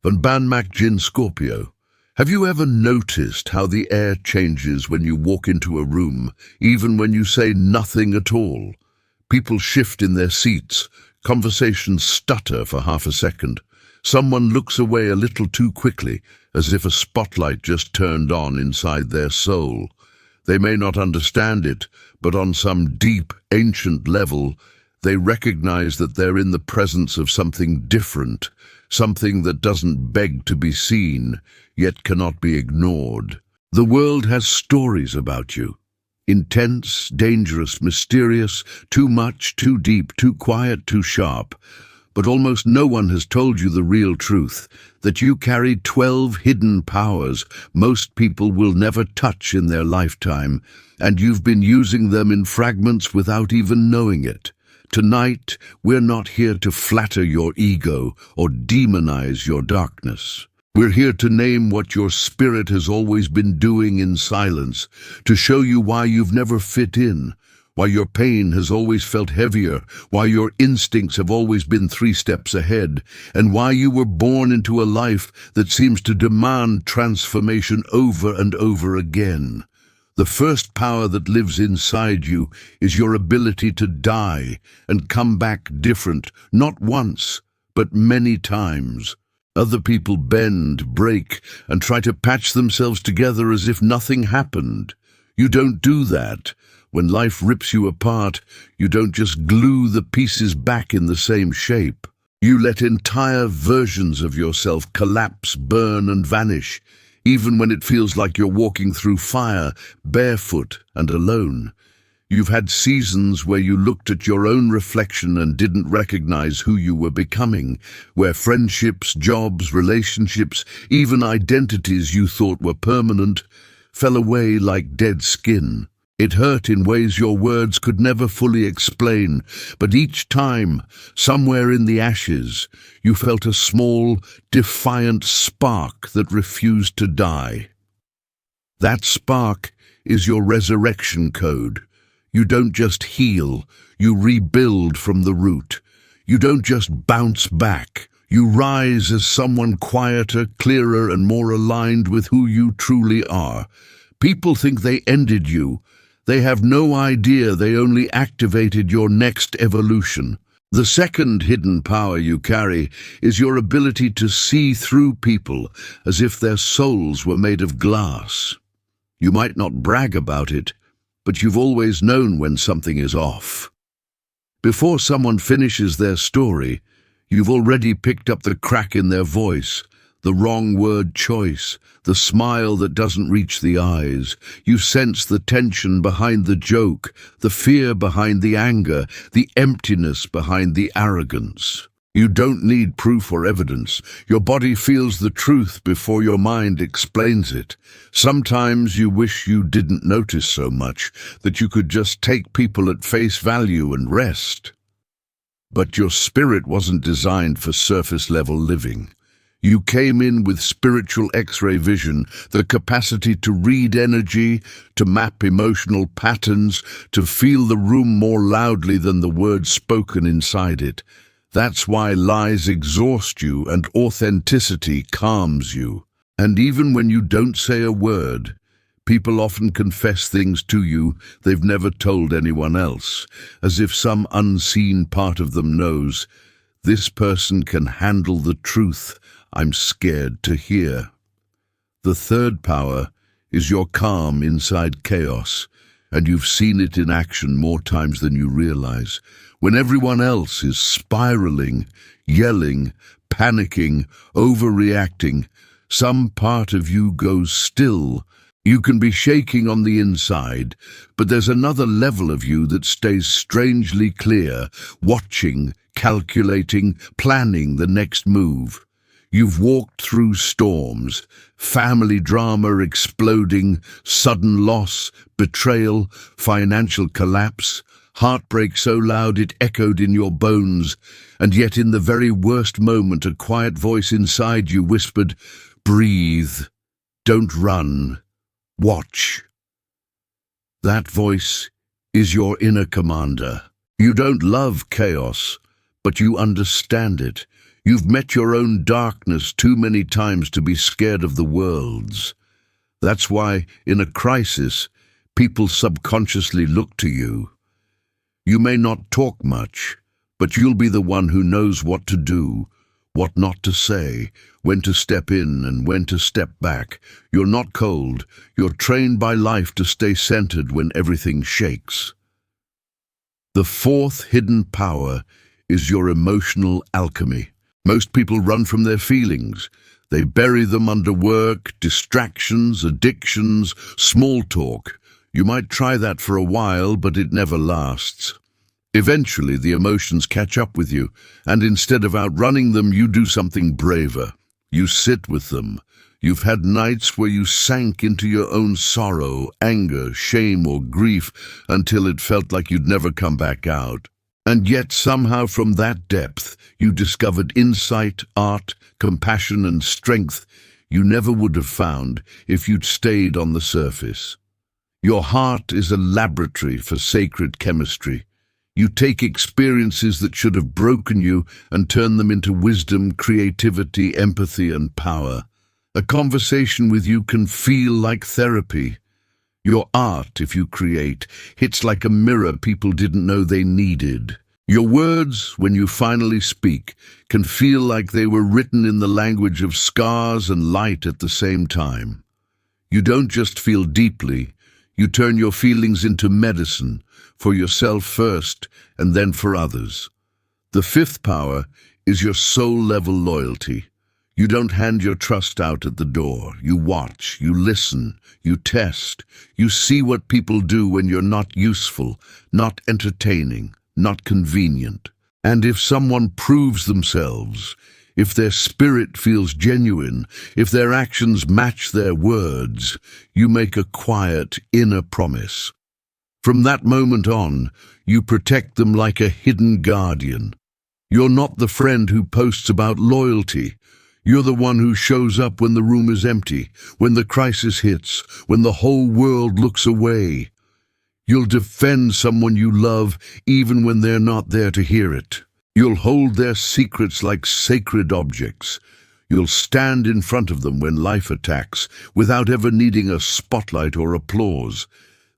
Unmatched Scorpio. Have you ever noticed how the air changes when you walk into a room, even when you say nothing at all? People shift in their seats, conversations stutter for half a second. Someone looks away a little too quickly, as if a spotlight just turned on inside their soul. They may not understand it, but on some deep, ancient level, they recognize that they're in the presence of something different, something that doesn't beg to be seen, yet cannot be ignored. The world has stories about you. Intense, dangerous, mysterious, too much, too deep, too quiet, too sharp. But almost no one has told you the real truth, that you carry 12 hidden powers most people will never touch in their lifetime, and you've been using them in fragments without even knowing it. Tonight, we're not here to flatter your ego or demonize your darkness. We're here to name what your spirit has always been doing in silence, to show you why you've never fit in, why your pain has always felt heavier, why your instincts have always been 3 steps ahead, and why you were born into a life that seems to demand transformation over and over again. The first power that lives inside you is your ability to die and come back different, not once, but many times. Other people bend, break, and try to patch themselves together as if nothing happened. You don't do that. When life rips you apart, you don't just glue the pieces back in the same shape. You let entire versions of yourself collapse, burn, and vanish, even when it feels like you're walking through fire, barefoot and alone. You've had seasons where you looked at your own reflection and didn't recognize who you were becoming, where friendships, jobs, relationships, even identities you thought were permanent, fell away like dead skin. It hurt in ways your words could never fully explain, but each time, somewhere in the ashes, you felt a small, defiant spark that refused to die. That spark is your resurrection code. You don't just heal, you rebuild from the root. You don't just bounce back. You rise as someone quieter, clearer, and more aligned with who you truly are. People think they ended you. They have no idea they only activated your next evolution. The second hidden power you carry is your ability to see through people as if their souls were made of glass. You might not brag about it, but you've always known when something is off. Before someone finishes their story, you've already picked up the crack in their voice, the wrong word choice, the smile that doesn't reach the eyes. You sense the tension behind the joke, the fear behind the anger, the emptiness behind the arrogance. You don't need proof or evidence. Your body feels the truth before your mind explains it. Sometimes you wish you didn't notice so much, that you could just take people at face value and rest. But your spirit wasn't designed for surface-level living. You came in with spiritual X-ray vision, the capacity to read energy, to map emotional patterns, to feel the room more loudly than the words spoken inside it. That's why lies exhaust you and authenticity calms you. And even when you don't say a word, people often confess things to you they've never told anyone else, as if some unseen part of them knows, this person can handle the truth I'm scared to hear. The third power is your calm inside chaos, and you've seen it in action more times than you realize. When everyone else is spiraling, yelling, panicking, overreacting, some part of you goes still. You can be shaking on the inside, but there's another level of you that stays strangely clear, watching, calculating, planning the next move. You've walked through storms, family drama exploding, sudden loss, betrayal, financial collapse, heartbreak so loud it echoed in your bones, and yet in the very worst moment a quiet voice inside you whispered, "Breathe, don't run, watch." That voice is your inner commander. You don't love chaos, but you understand it. You've met your own darkness too many times to be scared of the world's. That's why, in a crisis, people subconsciously look to you. You may not talk much, but you'll be the one who knows what to do, what not to say, when to step in and when to step back. You're not cold. You're trained by life to stay centered when everything shakes. The fourth hidden power is your emotional alchemy. Most people run from their feelings. They bury them under work, distractions, addictions, small talk. You might try that for a while, but it never lasts. Eventually, the emotions catch up with you, and instead of outrunning them, you do something braver. You sit with them. You've had nights where you sank into your own sorrow, anger, shame, or grief until it felt like you'd never come back out. And yet, somehow from that depth, you discovered insight, art, compassion, and strength you never would have found if you'd stayed on the surface. Your heart is a laboratory for sacred chemistry. You take experiences that should have broken you and turn them into wisdom, creativity, empathy, and power. A conversation with you can feel like therapy. Your art, if you create, hits like a mirror people didn't know they needed. Your words, when you finally speak, can feel like they were written in the language of scars and light at the same time. You don't just feel deeply, you turn your feelings into medicine, for yourself first and then for others. The fifth power is your soul-level loyalty. You don't hand your trust out at the door. You watch, you listen, you test. You see what people do when you're not useful, not entertaining, not convenient. And if someone proves themselves, if their spirit feels genuine, if their actions match their words, you make a quiet inner promise. From that moment on, you protect them like a hidden guardian. You're not the friend who posts about loyalty. You're the one who shows up when the room is empty, when the crisis hits, when the whole world looks away. You'll defend someone you love even when they're not there to hear it. You'll hold their secrets like sacred objects. You'll stand in front of them when life attacks, without ever needing a spotlight or applause.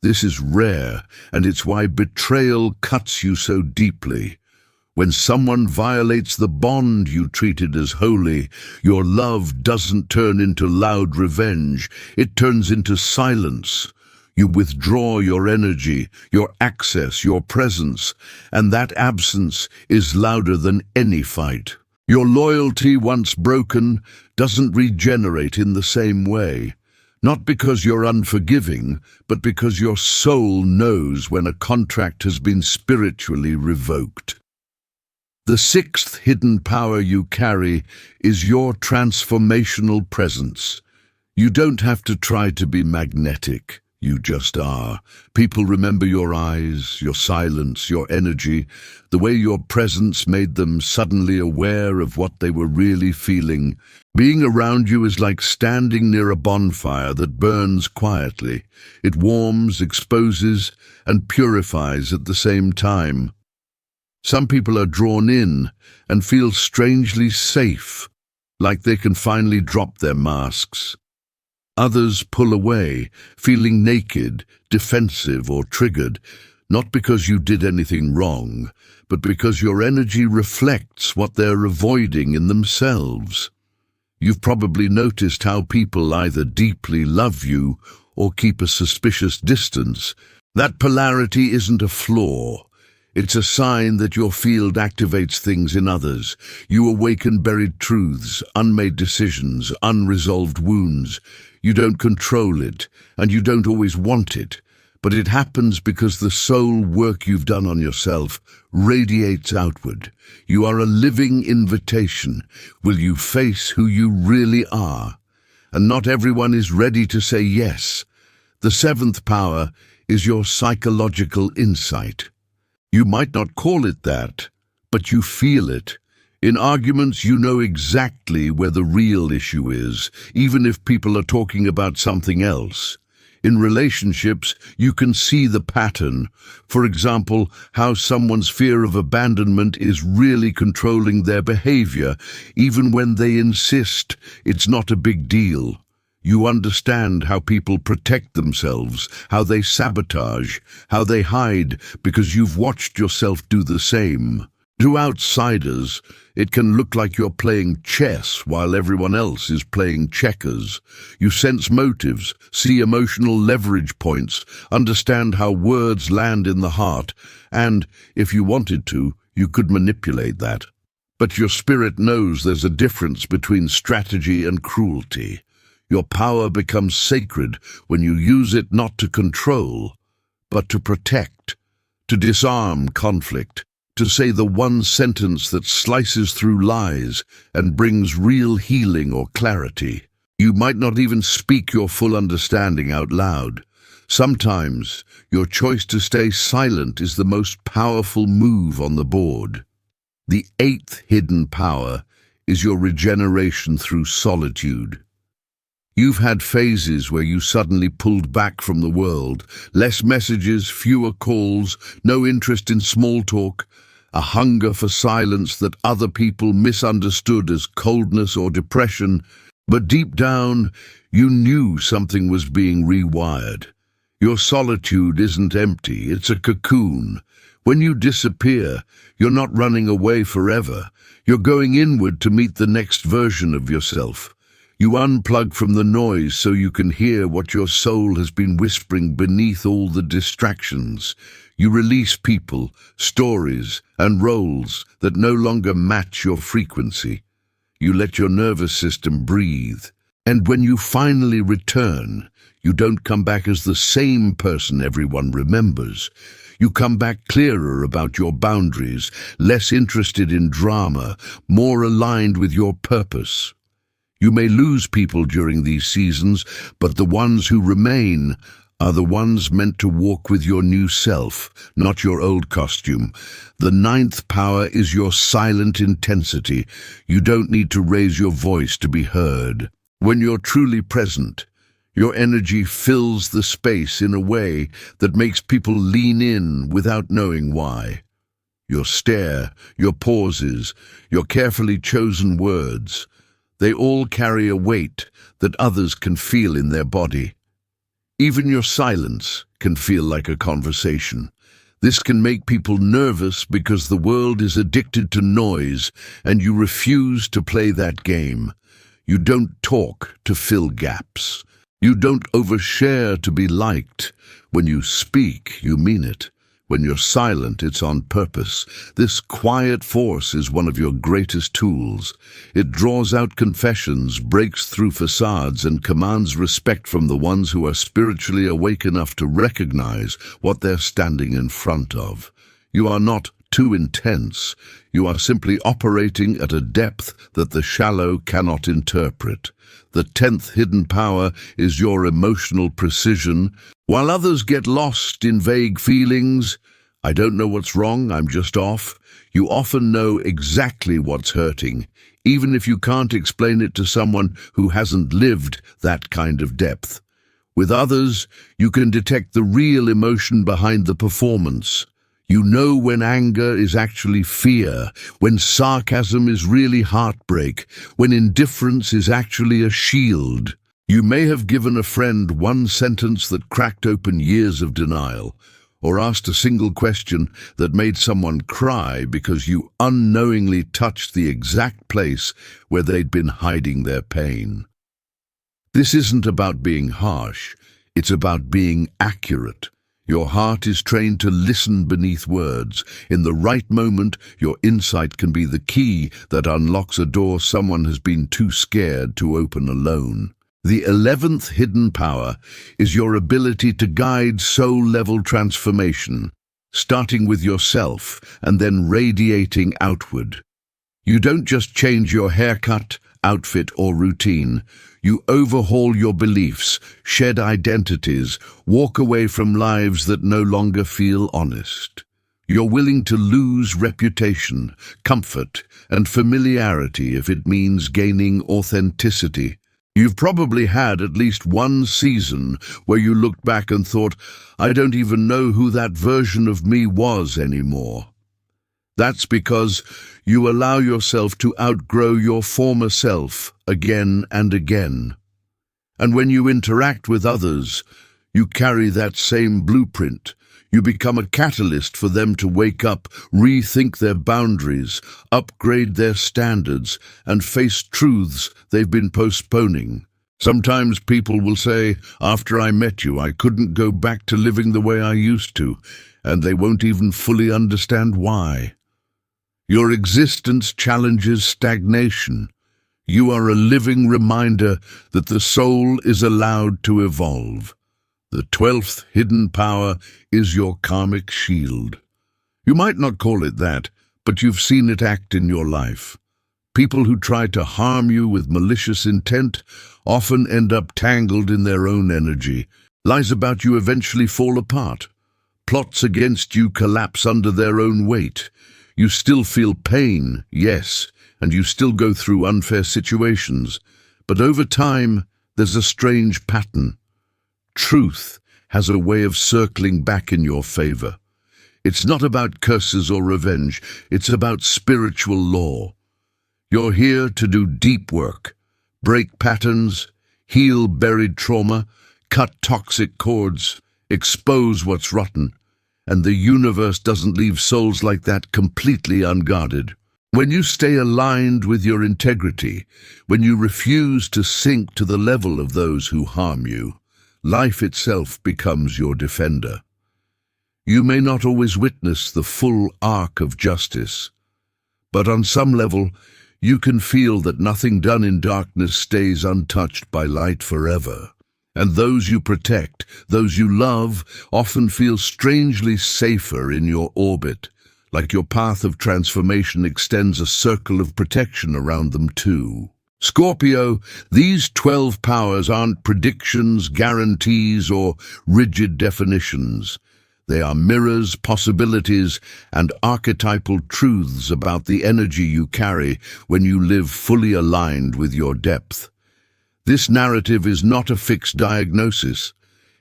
This is rare, and it's why betrayal cuts you so deeply. When someone violates the bond you treated as holy, your love doesn't turn into loud revenge, it turns into silence. You withdraw your energy, your access, your presence, and that absence is louder than any fight. Your loyalty, once broken, doesn't regenerate in the same way. Not because you're unforgiving, but because your soul knows when a contract has been spiritually revoked. The sixth hidden power you carry is your transformational presence. You don't have to try to be magnetic. You just are. People remember your eyes, your silence, your energy, the way your presence made them suddenly aware of what they were really feeling. Being around you is like standing near a bonfire that burns quietly. It warms, exposes, and purifies at the same time. Some people are drawn in and feel strangely safe, like they can finally drop their masks. Others pull away, feeling naked, defensive, or triggered, not because you did anything wrong, but because your energy reflects what they're avoiding in themselves. You've probably noticed how people either deeply love you or keep a suspicious distance. That polarity isn't a flaw. It's a sign that your field activates things in others. You awaken buried truths, unmade decisions, unresolved wounds. You don't control it, and you don't always want it, but it happens because the soul work you've done on yourself radiates outward. You are a living invitation. Will you face who you really are? And not everyone is ready to say yes. The seventh power is your psychological insight. You might not call it that, but you feel it. In arguments, you know exactly where the real issue is, even if people are talking about something else. In relationships, you can see the pattern. For example, how someone's fear of abandonment is really controlling their behavior, even when they insist it's not a big deal. You understand how people protect themselves, how they sabotage, how they hide, because you've watched yourself do the same. To outsiders, it can look like you're playing chess while everyone else is playing checkers. You sense motives, see emotional leverage points, understand how words land in the heart, and, if you wanted to, you could manipulate that. But your spirit knows there's a difference between strategy and cruelty. Your power becomes sacred when you use it not to control, but to protect, to disarm conflict, to say the one sentence that slices through lies and brings real healing or clarity. You might not even speak your full understanding out loud. Sometimes, your choice to stay silent is the most powerful move on the board. The eighth hidden power is your regeneration through solitude. You've had phases where you suddenly pulled back from the world, less messages, fewer calls, no interest in small talk, a hunger for silence that other people misunderstood as coldness or depression, but deep down, you knew something was being rewired. Your solitude isn't empty, it's a cocoon. When you disappear, you're not running away forever. You're going inward to meet the next version of yourself. You unplug from the noise so you can hear what your soul has been whispering beneath all the distractions. You release people, stories, and roles that no longer match your frequency. You let your nervous system breathe. And when you finally return, you don't come back as the same person everyone remembers. You come back clearer about your boundaries, less interested in drama, more aligned with your purpose. You may lose people during these seasons, but the ones who remain are the ones meant to walk with your new self, not your old costume. The ninth power is your silent intensity. You don't need to raise your voice to be heard. When you're truly present, your energy fills the space in a way that makes people lean in without knowing why. Your stare, your pauses, your carefully chosen words, they all carry a weight that others can feel in their body. Even your silence can feel like a conversation. This can make people nervous because the world is addicted to noise and you refuse to play that game. You don't talk to fill gaps. You don't overshare to be liked. When you speak, you mean it. When you're silent, it's on purpose. This quiet force is one of your greatest tools. It draws out confessions, breaks through facades, and commands respect from the ones who are spiritually awake enough to recognize what they're standing in front of. You are not too intense. You are simply operating at a depth that the shallow cannot interpret. The 10th hidden power is your emotional precision. While others get lost in vague feelings, I don't know what's wrong, I'm just off, you often know exactly what's hurting, even if you can't explain it to someone who hasn't lived that kind of depth. With others, you can detect the real emotion behind the performance. You know when anger is actually fear, when sarcasm is really heartbreak, when indifference is actually a shield. You may have given a friend one sentence that cracked open years of denial, or asked a single question that made someone cry because you unknowingly touched the exact place where they'd been hiding their pain. This isn't about being harsh, it's about being accurate. Your heart is trained to listen beneath words. In the right moment, your insight can be the key that unlocks a door someone has been too scared to open alone. The 11th hidden power is your ability to guide soul-level transformation, starting with yourself and then radiating outward. You don't just change your haircut, outfit, or routine. You overhaul your beliefs, shed identities, walk away from lives that no longer feel honest. You're willing to lose reputation, comfort, and familiarity if it means gaining authenticity. You've probably had at least one season where you looked back and thought, I don't even know who that version of me was anymore. That's because you allow yourself to outgrow your former self again and again. And when you interact with others, you carry that same blueprint. You become a catalyst for them to wake up, rethink their boundaries, upgrade their standards, and face truths they've been postponing. Sometimes people will say, after I met you, I couldn't go back to living the way I used to, and they won't even fully understand why. Your existence challenges stagnation. You are a living reminder that the soul is allowed to evolve. The 12th hidden power is your karmic shield. You might not call it that, but you've seen it act in your life. People who try to harm you with malicious intent often end up tangled in their own energy. Lies about you eventually fall apart. Plots against you collapse under their own weight. You still feel pain, yes, and you still go through unfair situations. But over time, there's a strange pattern. Truth has a way of circling back in your favor. It's not about curses or revenge, it's about spiritual law. You're here to do deep work, break patterns, heal buried trauma, cut toxic cords, expose what's rotten. And the universe doesn't leave souls like that completely unguarded. When you stay aligned with your integrity, when you refuse to sink to the level of those who harm you, life itself becomes your defender. You may not always witness the full arc of justice, but on some level, you can feel that nothing done in darkness stays untouched by light forever. And those you protect, those you love, often feel strangely safer in your orbit, like your path of transformation extends a circle of protection around them too. Scorpio, these 12 powers aren't predictions, guarantees, or rigid definitions. They are mirrors, possibilities, and archetypal truths about the energy you carry when you live fully aligned with your depth. This narrative is not a fixed diagnosis.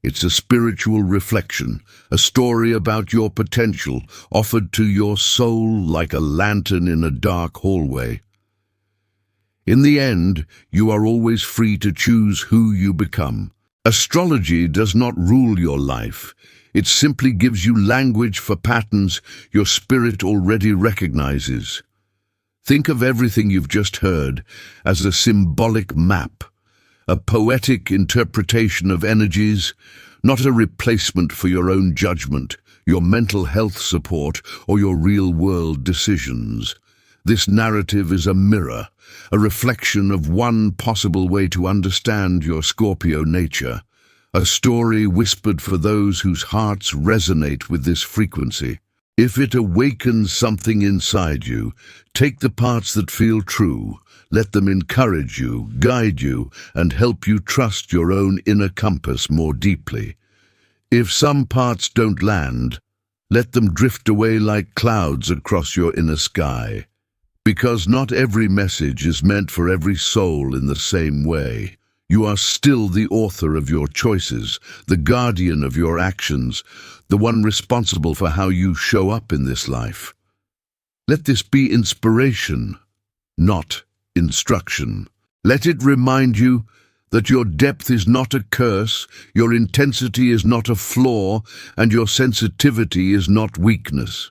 It's a spiritual reflection, a story about your potential, offered to your soul like a lantern in a dark hallway. In the end, you are always free to choose who you become. Astrology does not rule your life. It simply gives you language for patterns your spirit already recognizes. Think of everything you've just heard as a symbolic map, a poetic interpretation of energies, not a replacement for your own judgment, your mental health support, or your real-world decisions. This narrative is a mirror, a reflection of one possible way to understand your Scorpio nature, a story whispered for those whose hearts resonate with this frequency. If it awakens something inside you, take the parts that feel true, let them encourage you, guide you, and help you trust your own inner compass more deeply. If some parts don't land, let them drift away like clouds across your inner sky. Because not every message is meant for every soul in the same way. You are still the author of your choices, the guardian of your actions, the one responsible for how you show up in this life. Let this be inspiration, not instruction. Let it remind you that your depth is not a curse, your intensity is not a flaw, and your sensitivity is not weakness.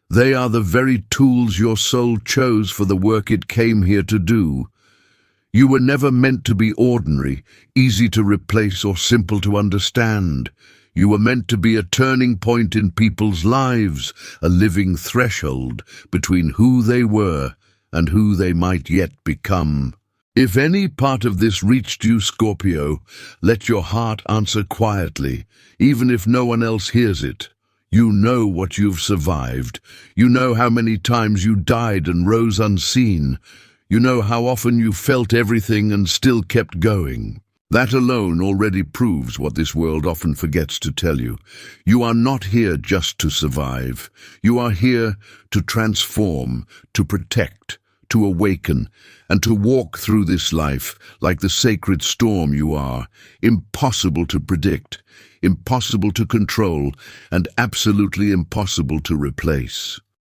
They are the very tools your soul chose for the work it came here to do. You were never meant to be ordinary, easy to replace, or simple to understand. You were meant to be a turning point in people's lives, a living threshold between who they were and who they might yet become. If any part of this reached you, Scorpio, let your heart answer quietly, even if no one else hears it. You know what you've survived. You know how many times you died and rose unseen. You know how often you felt everything and still kept going. That alone already proves what this world often forgets to tell you. You are not here just to survive. You are here to transform, to protect, to awaken, and to walk through this life like the sacred storm you are, impossible to predict, impossible to control, and absolutely impossible to replace.